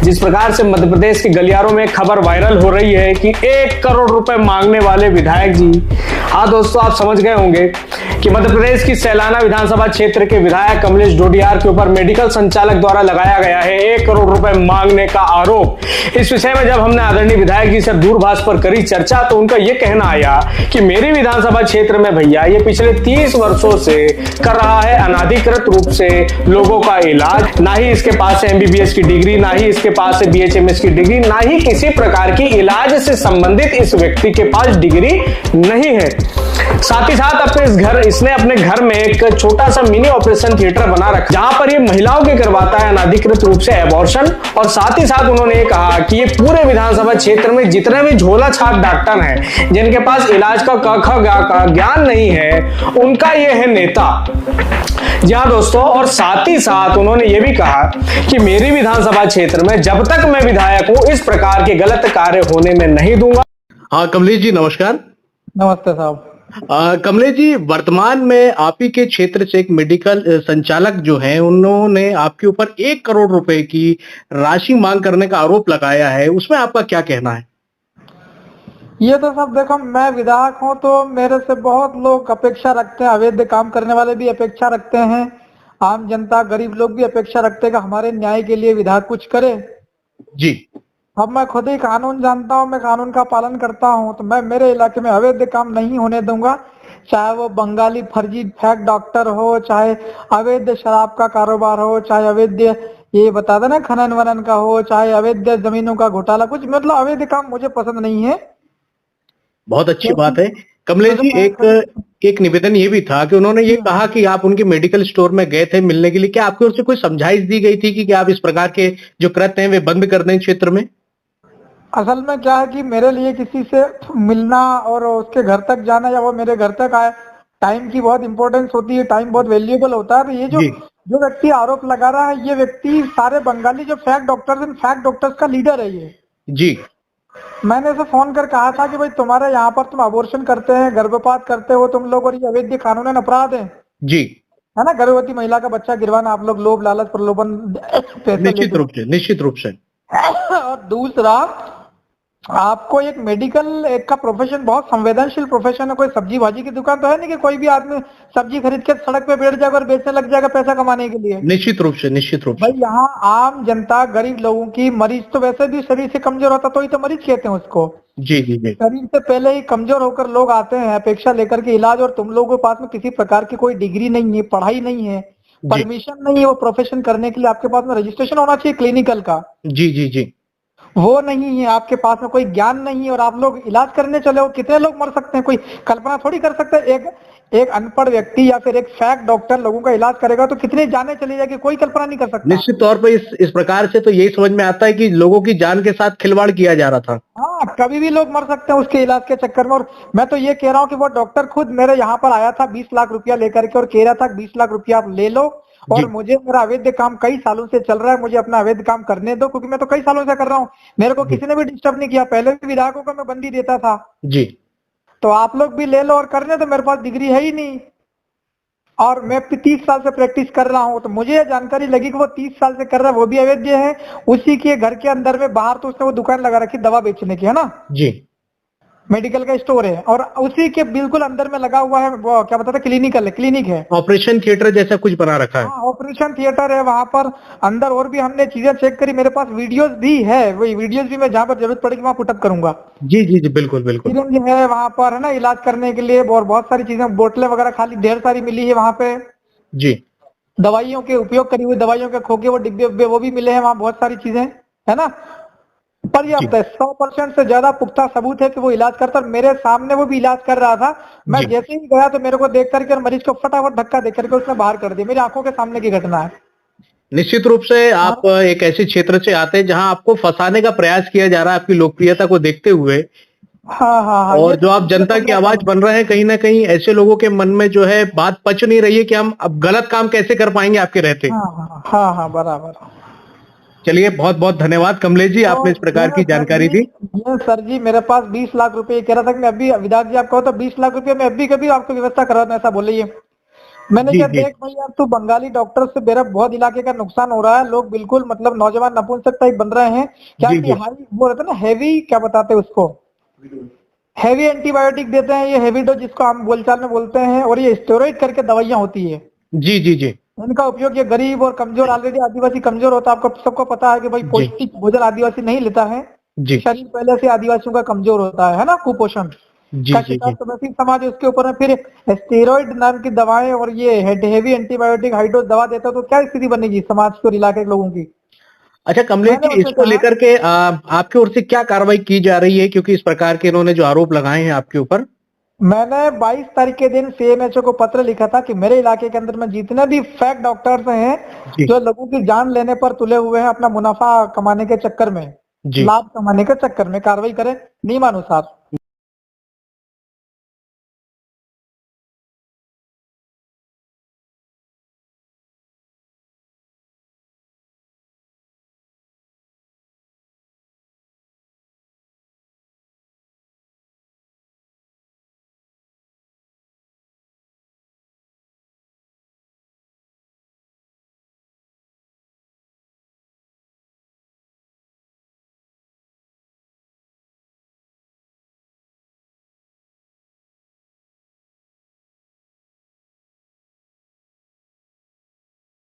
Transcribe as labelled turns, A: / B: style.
A: जिस प्रकार से मध्य प्रदेश के गलियारों में खबर वायरल हो रही है कि 1 करोड़ रुपए मांगने वाले विधायक जी, हाँ दोस्तों आप समझ गए होंगे कि मध्य प्रदेश की सैलाना विधानसभा क्षेत्र के विधायक कमलेश डोडियार के ऊपर मेडिकल संचालक द्वारा लगाया गया है 1 करोड़ रुपए मांगने का आरोप। इस विषय में जब हमने आदरणीय विधायक जी से दूरभाष पर करी चर्चा तो उनका यह कहना आया कि मेरी विधानसभा क्षेत्र में भैया ये पिछले 30 वर्षों से कर रहा है अनाधिकृत रूप से लोगों का इलाज। ना ही इसके पास है MBBS की डिग्री, ना ही इसके पास है BHMS की डिग्री, ना ही किसी प्रकार की इलाज से संबंधित इस व्यक्ति के पास डिग्री नहीं है। साथ ही साथ इसने अपने घर में एक छोटा सा मिनी ऑपरेशन थिएटर बना रखा जहां पर ये महिलाओं के करवाता है अनाधिकृत रूप से एबॉर्शन। और साथ ही साथ उन्होंने कहा कि ये पूरे विधानसभा क्षेत्र में जितने भी झोला छाप डॉक्टर हैं जिनके पास इलाज का क ख ग का ज्ञान नहीं है उनका ये है नेता। जी हाँ दोस्तों, और साथ ही साथ उन्होंने ये भी कहा कि मेरी विधानसभा क्षेत्र में जब तक मैं विधायक हूं इस प्रकार के गलत कार्य होने में नहीं दूंगा।
B: हाँ कमलेश जी नमस्कार।
C: नमस्ते साहब।
B: कमलेश जी, वर्तमान में आप ही के क्षेत्र से एक मेडिकल संचालक जो हैं उन्होंने आपके ऊपर 1 करोड़ रुपए की राशि मांग करने का आरोप लगाया है, उसमें आपका क्या कहना है?
C: ये तो सब देखो, मैं विधायक हूँ तो मेरे से बहुत लोग अपेक्षा रखते हैं, अवैध काम करने वाले भी अपेक्षा रखते हैं, आम जनता गरीब लोग भी अपेक्षा रखते हैं कि हमारे न्याय के लिए विधायक कुछ करे।
B: जी।
C: अब मैं खुद ही कानून जानता हूँ, मैं कानून का पालन करता हूँ, तो मैं मेरे इलाके में अवैध काम नहीं होने दूंगा। चाहे वो बंगाली फर्जी फेक डॉक्टर हो, चाहे अवैध शराब का कारोबार हो, चाहे अवैध ये बता देना खनन वनन का हो, चाहे अवैध जमीनों का घोटाला, कुछ मतलब अवैध काम मुझे पसंद नहीं है।
B: बहुत अच्छी बात है कमलेश जी। एक निवेदन ये भी था कि उन्होंने ये कहा कि आप उनके मेडिकल स्टोर में गए थे मिलने के लिए, क्या आपकी ओर से कोई समझाइश दी गई थी कि आप इस प्रकार के जो कृत्य हैं वे बंद कर दें क्षेत्र में?
C: असल में क्या है कि मेरे लिए किसी से मिलना और उसके घर तक जाना या वो मेरे घर तक आए, टाइम की बहुत इंपॉर्टेंस होती है, टाइम बहुत वैल्यूएबल होता है। तो ये जो व्यक्ति आरोप लगा रहा है, ये व्यक्ति सारे बंगाली जो फेक डॉक्टर्स का लीडर है ये।
B: जी।
C: मैंने इसे फोन कर कहा था कि भाई तुम्हारे यहाँ पर तुम अबॉर्शन करते हैं, गर्भपात करते हो तुम लोग, और ये अवैध कानूनन अपराध है।
B: जी।
C: है ना, गर्भवती महिला का बच्चा गिरवाना आप लोग लोभ लालच प्रलोभन पैसे
B: निश्चित रूप से।
C: और दूसरा, आपको एक मेडिकल एक का प्रोफेशन बहुत संवेदनशील प्रोफेशन है। कोई सब्जी भाजी की दुकान तो है नहीं कि कोई भी आदमी सब्जी खरीद के सड़क पे बैठ जाएगा और बेचने लग जाएगा पैसा कमाने के लिए।
B: निश्चित रूप से
C: भाई यहाँ आम जनता गरीब लोगों की, मरीज तो वैसे भी शरीर से कमजोर होता तो ही तो मरीज कहते हैं उसको।
B: जी जी जी।
C: शरीर से पहले ही कमजोर होकर लोग आते हैं अपेक्षा लेकर के इलाज, और तुम लोगों के पास में किसी प्रकार की कोई डिग्री नहीं है, पढ़ाई नहीं है, परमिशन नहीं है वो प्रोफेशन करने के लिए। आपके पास में रजिस्ट्रेशन होना चाहिए क्लिनिकल का।
B: जी जी जी।
C: वो नहीं है, आपके पास में कोई ज्ञान नहीं है और आप लोग इलाज करने चले हो। कितने लोग मर सकते हैं, कोई कल्पना थोड़ी कर सकते हैं। एक अनपढ़ व्यक्ति या फिर एक फेक डॉक्टर लोगों का इलाज करेगा तो कितनी जाने चली जाएगी, कोई कल्पना नहीं कर सकता।
B: निश्चित तौर पर इस प्रकार से तो यही समझ में आता है कि लोगों की जान के साथ खिलवाड़ किया जा रहा था।
C: हाँ, कभी भी लोग मर सकते हैं उसके इलाज के चक्कर में। और मैं तो ये कह रहा हूँ कि वो डॉक्टर खुद मेरे यहाँ पर आया था 20 लाख रुपया लेकर के और कह रहा था 20 लाख रुपया आप ले लो और मुझे मेरा अवैध काम कई सालों से चल रहा है, मुझे अपना अवैध काम करने दो, क्योंकि मैं तो कई सालों से कर रहा हूँ, मेरे को किसी ने भी डिस्टर्ब नहीं किया। पहले भी विधायकों को मैं बंदी देता था
B: जी।
C: तो आप लोग भी ले लो और करने दो, मेरे पास डिग्री है ही नहीं और मैं 30 साल से प्रैक्टिस कर रहा हूँ। तो मुझे ये जानकारी लगी कि वो 30 साल से कर रहा है, वो भी अवैध है। उसी के घर के अंदर में बाहर तो उसने वो दुकान लगा रखी दवा बेचने की, है ना
B: जी,
C: मेडिकल का स्टोर है, और उसी के बिल्कुल अंदर में लगा हुआ है वो क्या बताता क्लिनिक है,
B: ऑपरेशन थिएटर जैसा कुछ बना रखा है।
C: हाँ, ऑपरेशन थिएटर है वहां पर अंदर। और भी हमने चीजें चेक करी, मेरे पास वीडियोस भी है, वही वीडियोस भी मैं जहाँ पर जरूरत पड़ेगी वहाँ पुटअप करूंगा।
B: जी जी जी, बिल्कुल बिल्कुल।
C: सिरिंज है वहां पर, है ना, इलाज करने के लिए, और बहुत सारी चीजें, बोतलें वगैरह खाली ढेर सारी मिली है वहां पे।
B: जी।
C: दवाइयों के उपयोग करी हुई दवाइयों के खोखे वो डिब्बे उब्बे वो भी मिले हैं वहाँ, बहुत सारी चीजें, है ना। पर्याप्त है, 100% से ज्यादा पुख्ता सबूत है कि वो इलाज करता, और मेरे सामने वो भी इलाज कर रहा था। मैं जैसे ही गया तो मेरे को देख करके और मरीज को फटाफट धक्का दे करके उसने बाहर कर दिया, मेरी आंखों के सामने की घटना है।
B: निश्चित रूप से आप एक ऐसे क्षेत्र से आते हैं जहां आपको फंसाने का प्रयास किया जा रहा है आपकी लोकप्रियता को देखते हुए।
C: हाँ,
B: और जो आप जनता की आवाज बन रहे हैं, कहीं ना कहीं ऐसे लोगों के मन में जो है बात पच नहीं रही है कि हम अब गलत काम कैसे कर पाएंगे आपके रहते।
C: हाँ, बराबर।
B: चलिए, बहुत बहुत धन्यवाद कमलेश जी, आपने इस प्रकार की जानकारी दी।
C: सर जी, मेरे पास 20 लाख रुपए कह रहा था कि मैं अभी विधायक जी आप कहो तो 20 लाख रुपए मैं अभी कभी आपको व्यवस्था करवा दूं, ऐसा बोलिए। मैंने
B: जी
C: कहा
B: जी
C: देख भाई यार तू बंगाली डॉक्टर से मेरा बहुत इलाके का नुकसान हो रहा है, लोग बिल्कुल मतलब नौजवान नपुंसक टाइप बन रहे हैं क्या
B: जी
C: कि
B: जी
C: हाई वो रहता है ना हैवी, क्या बताते हैं उसको, हैवी एंटीबायोटिक देते हैं, ये हैवी डोज जिसको हम बोलचाल में बोलते हैं, और ये स्टेरॉइड करके दवाइयां होती है।
B: जी जी जी
C: इनका उपयोग ये गरीब और कमजोर, ऑलरेडी आदिवासी कमजोर होता है, आपको सबको पता है कि भाई
B: जी
C: पौष्टिक भोजन आदिवासी नहीं लेता है,
B: जी
C: शरीर पहले से आदिवासियों का कमजोर होता है ना, कुपोषण
B: जी
C: का
B: जी
C: शिकार
B: जी
C: तो वैसे ही समाज है, उसके ऊपर में फिर स्टेरॉइड नाम की दवाएं और ये हैवी एंटीबायोटिक हाइड्रोज दवा देता है, तो क्या स्थिति बनेगी समाज की और इलाके के लोगों की।
B: अच्छा कमलेश
C: मैंने
B: जी,
C: उससे
B: इसको
C: कहा,
B: लेकर के आपकी ओर से क्या कार्रवाई की जा रही है, क्योंकि इस प्रकार के इन्होंने जो आरोप लगाए हैं आपके ऊपर।
C: मैंने 22 तारीख के दिन सीएमएचओ को पत्र लिखा था कि मेरे इलाके के अंदर में जितने भी फेक डॉक्टर्स हैं
B: जी
C: जो लोगों की जान लेने पर तुले हुए हैं अपना मुनाफा कमाने के चक्कर में,
B: जी
C: लाभ कमाने के चक्कर में, कार्रवाई करें नियमानुसार।